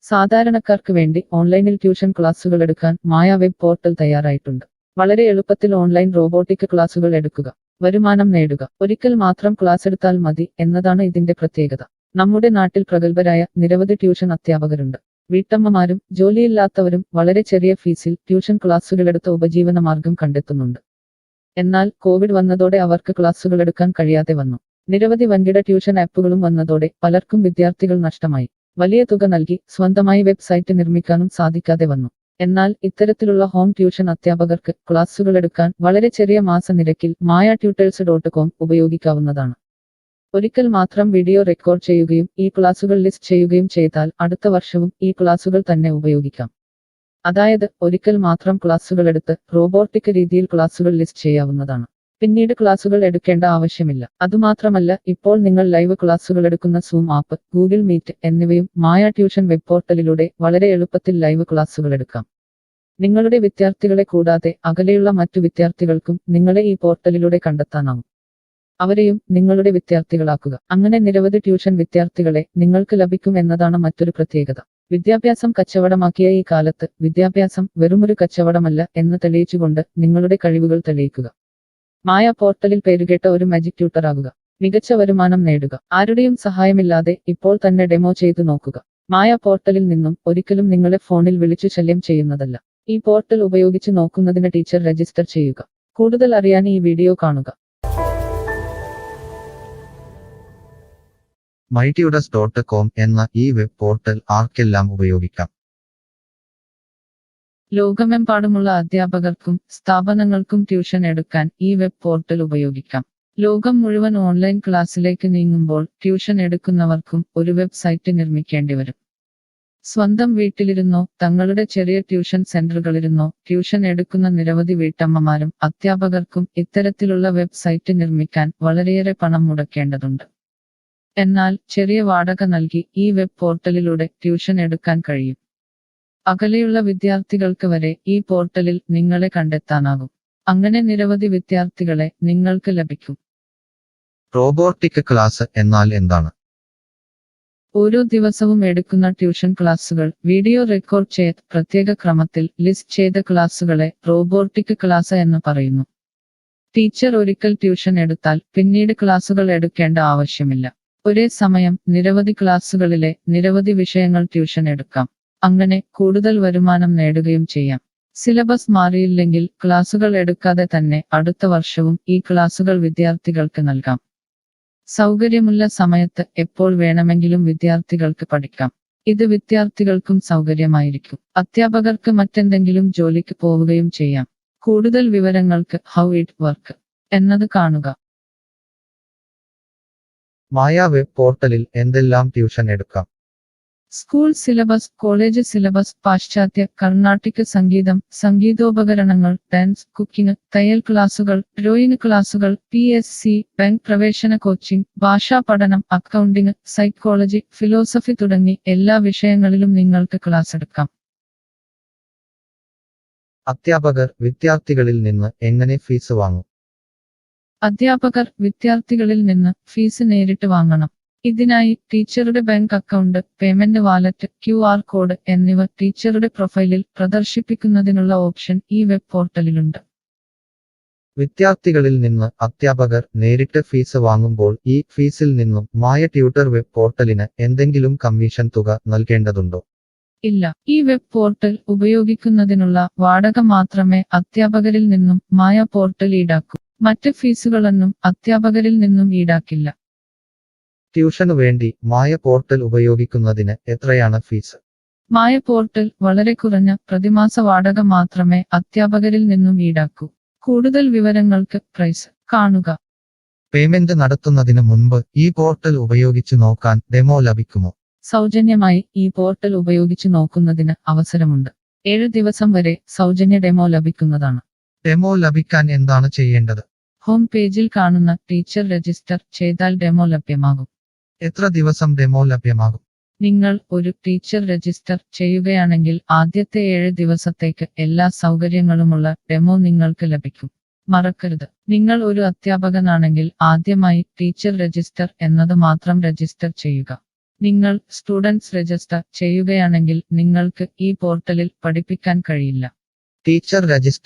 സാധാരണക്കാർക്ക് വേണ്ടി ഓൺലൈനിൽ ട്യൂഷൻ ക്ലാസുകൾ എടുക്കാൻ മായ വെബ് പോർട്ടൽ തയ്യാറായിട്ടുണ്ട്. വളരെ എളുപ്പത്തിൽ ഓൺലൈൻ റോബോട്ടിക് ക്ലാസുകൾ എടുക്കുക, വരുമാനം നേടുക. ഒരിക്കൽ മാത്രം ക്ലാസ് എടുത്താൽ മതി എന്നതാണ് ഇതിന്റെ പ്രത്യേകത. നമ്മുടെ നാട്ടിൽ പ്രഗത്ഭരായ നിരവധി ട്യൂഷൻ അധ്യാപകരുണ്ട്. വീട്ടമ്മമാരും ജോലിയില്ലാത്തവരും വളരെ ചെറിയ ഫീസിൽ ട്യൂഷൻ ക്ലാസുകളെടുത്ത് ഉപജീവന മാർഗം കണ്ടെത്തുന്നുണ്ട്. എന്നാൽ കോവിഡ് വന്നതോടെ അവർക്ക് ക്ലാസുകൾ എടുക്കാൻ കഴിയാതെ വന്നു. നിരവധി വൻകിട ട്യൂഷൻ ആപ്പുകളും വന്നതോടെ പലർക്കും വിദ്യാർത്ഥികൾ നഷ്ടമായി. വലിയ തുക നൽകി സ്വന്തമായി വെബ്സൈറ്റ് നിർമ്മിക്കാനും സാധിക്കാതെ വന്നു. എന്നാൽ ഇത്തരത്തിലുള്ള ഹോം ട്യൂഷൻ അധ്യാപകർക്ക് ക്ലാസുകൾ എടുക്കാൻ വളരെ ചെറിയ മാസ നിരക്കിൽ mayatutors.com ഉപയോഗിക്കാവുന്നതാണ്. ഒരിക്കൽ മാത്രം വീഡിയോ റെക്കോർഡ് ചെയ്യുകയും ഈ ക്ലാസുകൾ ലിസ്റ്റ് ചെയ്യുകയും ചെയ്താൽ അടുത്ത വർഷവും ഈ ക്ലാസുകൾ തന്നെ ഉപയോഗിക്കാം. അതായത് ഒരിക്കൽ മാത്രം ക്ലാസുകൾ എടുത്ത് റോബോട്ടിക് രീതിയിൽ ക്ലാസുകൾ ലിസ്റ്റ് ചെയ്യാവുന്നതാണ്. പിന്നീട് ക്ലാസുകൾ എടുക്കേണ്ട ആവശ്യമില്ല. അതുമാത്രമല്ല, ഇപ്പോൾ നിങ്ങൾ ലൈവ് ക്ലാസുകൾ എടുക്കുന്ന സൂം ആപ്പ്, ഗൂഗിൾ മീറ്റ് എന്നിവയും മായ ട്യൂഷൻ വെബ് പോർട്ടലിലൂടെ വളരെ എളുപ്പത്തിൽ ലൈവ് ക്ലാസുകൾ എടുക്കാം. നിങ്ങളുടെ വിദ്യാർത്ഥികളെ കൂടാതെ അകലെയുള്ള മറ്റു വിദ്യാർത്ഥികൾക്കും നിങ്ങളെ ഈ പോർട്ടലിലൂടെ കണ്ടെത്താനാവും. അവരെയും നിങ്ങളുടെ വിദ്യാർത്ഥികളാക്കുക. അങ്ങനെ നിരവധി ട്യൂഷൻ വിദ്യാർത്ഥികളെ നിങ്ങൾക്ക് ലഭിക്കും എന്നതാണ് മറ്റൊരു പ്രത്യേകത. വിദ്യാഭ്യാസം കച്ചവടമാക്കിയ ഈ കാലത്ത് വിദ്യാഭ്യാസം വെറുമൊരു കച്ചവടമല്ല എന്ന് തെളിയിച്ചുകൊണ്ട് നിങ്ങളുടെ കഴിവുകൾ തെളിയിക്കുക. മായ പോർട്ടലിൽ പേരുകേട്ട ഒരു മാജിക് ട്യൂട്ടർ ആകുക. മികച്ച വരുമാനം നേടുക. ആരുടെയും സഹായമില്ലാതെ ഇപ്പോൾ തന്നെ ഡെമോ ചെയ്തു നോക്കുക. മായ പോർട്ടലിൽ നിന്നും ഒരിക്കലും നിങ്ങളെ ഫോണിൽ വിളിച്ചു ശല്യം ചെയ്യുന്നതല്ല. ഈ പോർട്ടൽ ഉപയോഗിച്ച് നോക്കുന്നതിന് ടീച്ചർ രജിസ്റ്റർ ചെയ്യുക. കൂടുതൽ അറിയാൻ ഈ വീഡിയോ കാണുക. mytutors.com എന്ന ഈ വെബ് പോർട്ടൽ ആർക്കെല്ലാം ഉപയോഗിക്കാം? ലോകമെമ്പാടുമുള്ള അധ്യാപകർക്കും സ്ഥാപനങ്ങൾക്കും ട്യൂഷൻ എടുക്കാൻ ഈ വെബ് പോർട്ടൽ ഉപയോഗിക്കാം. ലോകം മുഴുവൻ ഓൺലൈൻ ക്ലാസ്സിലേക്ക് നീങ്ങുമ്പോൾ ട്യൂഷൻ എടുക്കുന്നവർക്കും ഒരു വെബ്സൈറ്റ് നിർമ്മിക്കേണ്ടി വരും. സ്വന്തം വീട്ടിലിരുന്നോ തങ്ങളുടെ ചെറിയ ട്യൂഷൻ സെന്ററുകളിലിരുന്നോ ട്യൂഷൻ എടുക്കുന്ന നിരവധി വീട്ടമ്മമാരും അധ്യാപകർക്കും ഇത്തരത്തിലുള്ള വെബ്സൈറ്റ് നിർമ്മിക്കാൻ വളരെയേറെ പണം മുടക്കേണ്ടതുണ്ട്. എന്നാൽ ചെറിയ വാടക നൽകി ഈ വെബ് പോർട്ടലിലൂടെ ട്യൂഷൻ എടുക്കാൻ കഴിയും. അകലെയുള്ള വിദ്യാർത്ഥികൾക്ക് വരെ ഈ പോർട്ടലിൽ നിങ്ങളെ കണ്ടെത്താനാകും. അങ്ങനെ നിരവധി വിദ്യാർത്ഥികളെ നിങ്ങൾക്ക് ലഭിക്കും. റോബോട്ടിക് ക്ലാസ് എന്നാൽ എന്താണ്? ഓരോ ദിവസവും എടുക്കുന്ന ട്യൂഷൻ ക്ലാസുകൾ വീഡിയോ റെക്കോർഡ് ചെയ്ത് പ്രത്യേക ക്രമത്തിൽ ലിസ്റ്റ് ചെയ്ത ക്ലാസുകളെ റോബോട്ടിക് ക്ലാസ് എന്ന് പറയുന്നു. ടീച്ചർ ഒരിക്കൽ ട്യൂഷൻ എടുത്താൽ പിന്നീട് ക്ലാസുകൾ എടുക്കേണ്ട ആവശ്യമില്ല. ഒരേ സമയം നിരവധി ക്ലാസുകളിലെ നിരവധി വിഷയങ്ങൾ ട്യൂഷൻ എടുക്കാം. അങ്ങനെ കൂടുതൽ വരുമാനം നേടുകയും ചെയ്യാം. സിലബസ് മാറിയില്ലെങ്കിൽ ക്ലാസുകൾ എടുക്കാതെ തന്നെ അടുത്ത വർഷവും ഈ ക്ലാസുകൾ വിദ്യാർത്ഥികൾക്ക് നൽകാം. സൗകര്യമുള്ള സമയത്ത് എപ്പോൾ വേണമെങ്കിലും വിദ്യാർത്ഥികൾക്ക് പഠിക്കാം. ഇത് വിദ്യാർത്ഥികൾക്കും സൗകര്യമായിരിക്കും. അധ്യാപകർക്ക് മറ്റെന്തെങ്കിലും ജോലിക്ക് പോവുകയും ചെയ്യാം. കൂടുതൽ വിവരങ്ങൾക്ക് ഹൗ ഇറ്റ് വർക്ക് എന്നത് കാണുക. മായ വെബ് പോർട്ടലിൽ എന്തെല്ലാം ട്യൂഷൻ എടുക്കാം? സ്കൂൾ സിലബസ്, കോളേജ് സിലബസ്, പാശ്ചാത്യ, കർണാട്ടിക് സംഗീതം, സംഗീതോപകരണങ്ങൾ, ഡാൻസ്, കുക്കിംഗ്, തയ്യൽ ക്ലാസുകൾ, ഡ്രോയിങ് ക്ലാസുകൾ, PSC, ബാങ്ക് പ്രവേശന കോച്ചിംഗ്, ഭാഷാ പഠനം, അക്കൗണ്ടിംഗ്, സൈക്കോളജി, ഫിലോസഫി തുടങ്ങി എല്ലാ വിഷയങ്ങളിലും നിങ്ങൾക്ക് ക്ലാസ് എടുക്കാം. അധ്യാപകർ വിദ്യാർത്ഥികളിൽ നിന്ന് എങ്ങനെ ഫീസ് വാങ്ങും? അധ്യാപകർ വിദ്യാർത്ഥികളിൽ നിന്ന് ഫീസ് നേരിട്ട് വാങ്ങണം. ഇതിനായി ടീച്ചറുടെ bank account, payment wallet, QR code എന്നിവ ടീച്ചറുടെ പ്രൊഫൈലിൽ പ്രദർശിപ്പിക്കുന്നതിനുള്ള ഓപ്ഷൻ ഈ വെബ് പോർട്ടലിലുണ്ട്. വിദ്യാർത്ഥികളിൽ നിന്ന് അധ്യാപകർ നേരിട്ട് ഫീസ് വാങ്ങുമ്പോൾ ഈ ഫീസിൽ നിന്നും മായ ട്യൂട്ടർ വെബ് പോർട്ടലിന് എന്തെങ്കിലും കമ്മീഷൻ തുക നൽകേണ്ടതുണ്ടോ? ഇല്ല. ഈ വെബ് പോർട്ടൽ ഉപയോഗിക്കുന്നതിനുള്ള വാടക മാത്രമേ അധ്യാപകരിൽ നിന്നും മായ പോർട്ടൽ ഈടാക്കൂ. മറ്റ് ഫീസുകളൊന്നും അധ്യാപകരിൽ നിന്നും ഈടാക്കില്ല. ട്യൂഷനു വേണ്ടി മായ പോർട്ടൽ ഉപയോഗിക്കുന്നതിന് എത്രയാണ് ഫീസ്? മായ പോർട്ടൽ വളരെ കുറഞ്ഞ പ്രതിമാസ വാടക മാത്രമേ അധ്യാപകരിൽ നിന്നും ഈടാക്കൂ. കൂടുതൽ വിവരങ്ങൾക്ക് പ്രൈസ് കാണുക. പേയ്മെന്റ് നടത്തുന്നതിന് മുൻപ് ഈ പോർട്ടൽ ഉപയോഗിച്ചു നോക്കാൻ ഡെമോ ലഭിക്കുമോ? സൗജന്യമായി ഈ പോർട്ടൽ ഉപയോഗിച്ചു നോക്കുന്നതിന് അവസരമുണ്ട്. 7 ദിവസം വരെ സൗജന്യ ഡെമോ ലഭിക്കുന്നതാണ്. ഡെമോ ലഭിക്കാൻ എന്താണ് ചെയ്യേണ്ടത്? ഹോം പേജിൽ കാണുന്ന ടീച്ചർ രജിസ്റ്റർ ചെയ്താൽ ഡെമോ ലഭ്യമാകും. എത്ര ദിവസം ഡെമോ ലഭ്യമാകും? നിങ്ങൾ ഒരു ടീച്ചർ രജിസ്റ്റർ ചെയ്യുകയാണെങ്കിൽ ആദ്യത്തെ 7 ദിവസത്തേക്ക് എല്ലാ സൗകര്യങ്ങളുമുള്ള ഡെമോ നിങ്ങൾക്ക് ലഭിക്കും. മറക്കരുത്, നിങ്ങൾ ഒരു അധ്യാപകനാണെങ്കിൽ ആദ്യമായി ടീച്ചർ രജിസ്റ്റർ എന്നത് മാത്രം രജിസ്റ്റർ ചെയ്യുക. നിങ്ങൾ സ്റ്റുഡൻസ് രജിസ്റ്റർ ചെയ്യുകയാണെങ്കിൽ നിങ്ങൾക്ക് ഈ പോർട്ടലിൽ പഠിപ്പിക്കാൻ കഴിയില്ല. Teacher register